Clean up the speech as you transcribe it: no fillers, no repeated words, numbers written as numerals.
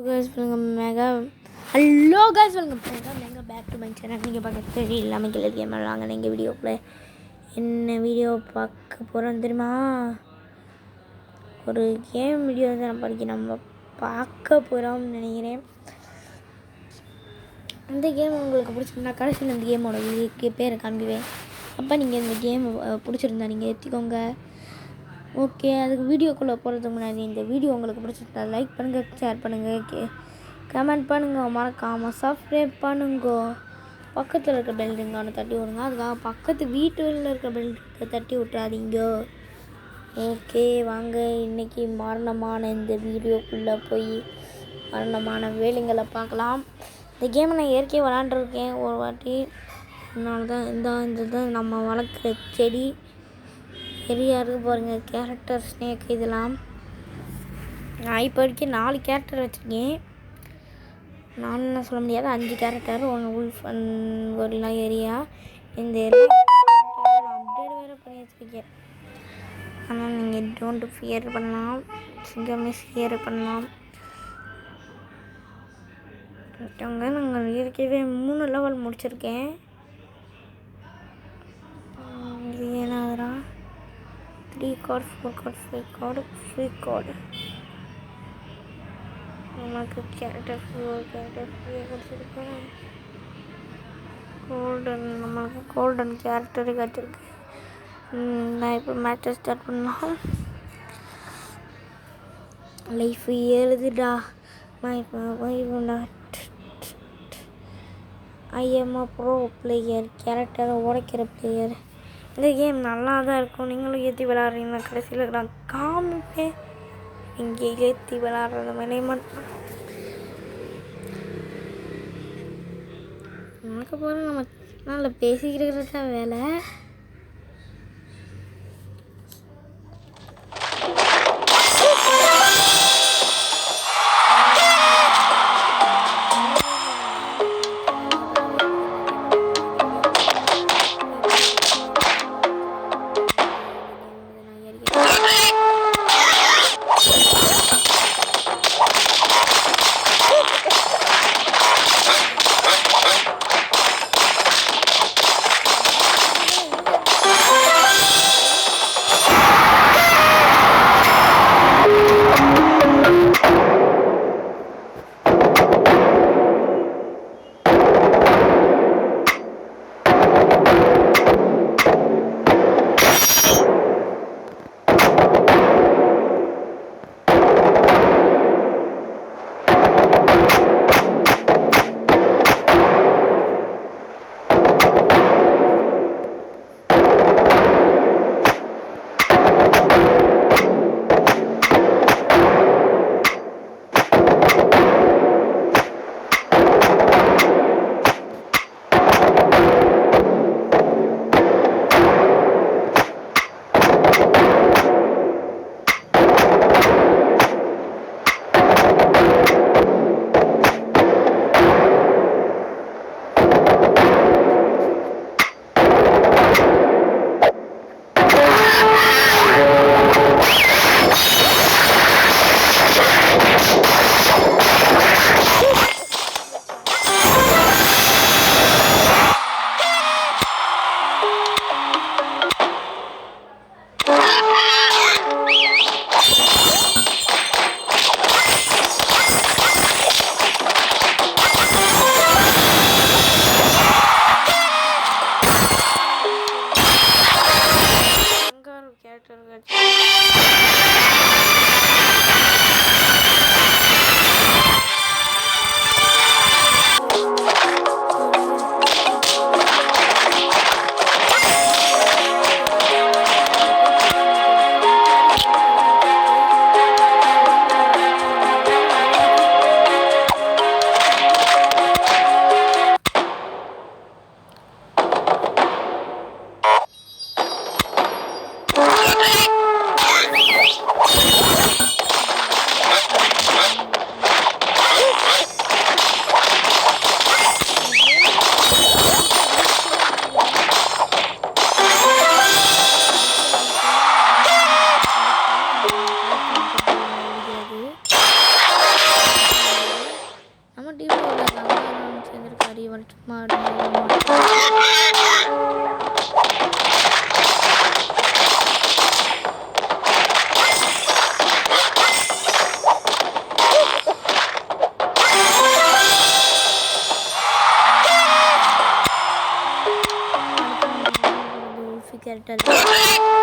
guys, welcome mega. Hello guys, welcome mega back to my channel. நீங்கள் பார்க்குறது எல்லாமே கிளை கேம் விளாங்க. நீங்கள் வீடியோக்குள்ளே என்ன வீடியோ பார்க்க போகிறோம் தெரியுமா? ஒரு கேம் வீடியோ தான் நம்ம பார்க்க போகிறோம்னு நினைக்கிறேன். இந்த கேம் உங்களுக்கு பிடிச்சிருந்தா கடைசியில் இந்த கேமோட பேரை காமிக்குவேன். அப்போ நீங்கள் இந்த கேம் பிடிச்சிருந்தா நீங்கள் ஏற்றிக்கோங்க. ஓகே, அதுக்கு வீடியோக்குள்ளே போகிறதுக்கு முன்னாடி இந்த வீடியோ உங்களுக்கு பிடிச்சிருந்தா லைக் பண்ணுங்கள், ஷேர் பண்ணுங்கள், கமெண்ட் பண்ணுங்கள், மறக்காமல் சப்ஸ்கிரைப் பண்ணுங்க. பக்கத்தில் இருக்க பெல்லிங்கான தட்டி விடுங்க. அதுக்காக பக்கத்து வீட்டில் இருக்க பெல்லிங்கை தட்டி விட்றாதீங்க. ஓகே வாங்க, இன்றைக்கி மரணமான இந்த வீடியோக்குள்ளே போய் மரணமான வேலைங்களை பார்க்கலாம். இந்த கேமை நான் ஏற்கனவே விளாண்டுருக்கேன் ஒரு வாட்டி. அதனால தான் இந்த தான் நம்ம வளர்க்குற செடி பெரியா இருக்குது பாருங்கள். கேரக்டர் ஸ்னேக் இதெல்லாம் நான் இப்போ வரைக்கும் 4 கேரக்டர் வச்சுருக்கேன். நான் என்ன சொல்ல முடியாது, 5 character, 1 wolf and gorilla area. இந்த நான் அப்டேட் வேறு பண்ணி வச்சுருக்கேன். ஆனால் நீங்கள் டோன்ட் ஃபியர் பண்ணலாம், சிங்கமே ஃபியர் பண்ணலாம். நாங்கள் இருக்கவே 3 லெவல் முடிச்சிருக்கேன். இது ஏன்னாதுரா 3 card 4 card 5 card free card. நமக்கு கேரக்டர் ஃப்ரீயாக கிடச்சிருக்கேன். நம்மளுக்கு கோல்டன் கேரக்டரு கிடச்சிருக்கு. நான் இப்போ மேட்சை ஸ்டார்ட் பண்ணலாம். லைஃப் எழுதுடா மைண்டா. I am a pro player, கேரக்டரை உடைக்கிற பிளேயர். இந்த கேம் நல்லா தான் இருக்கும். நீங்களும் ஏற்றி விளாட்றீங்கன்னா கடைசியில் நான் காமிப்பேன். இங்கே ஏற்றி விளாட்றது மேலே மட்டும் நமக்கு போகிற நம்ம நல்லா பேசிக்கிறது தான் வேலை. கேரக்டர் தான்.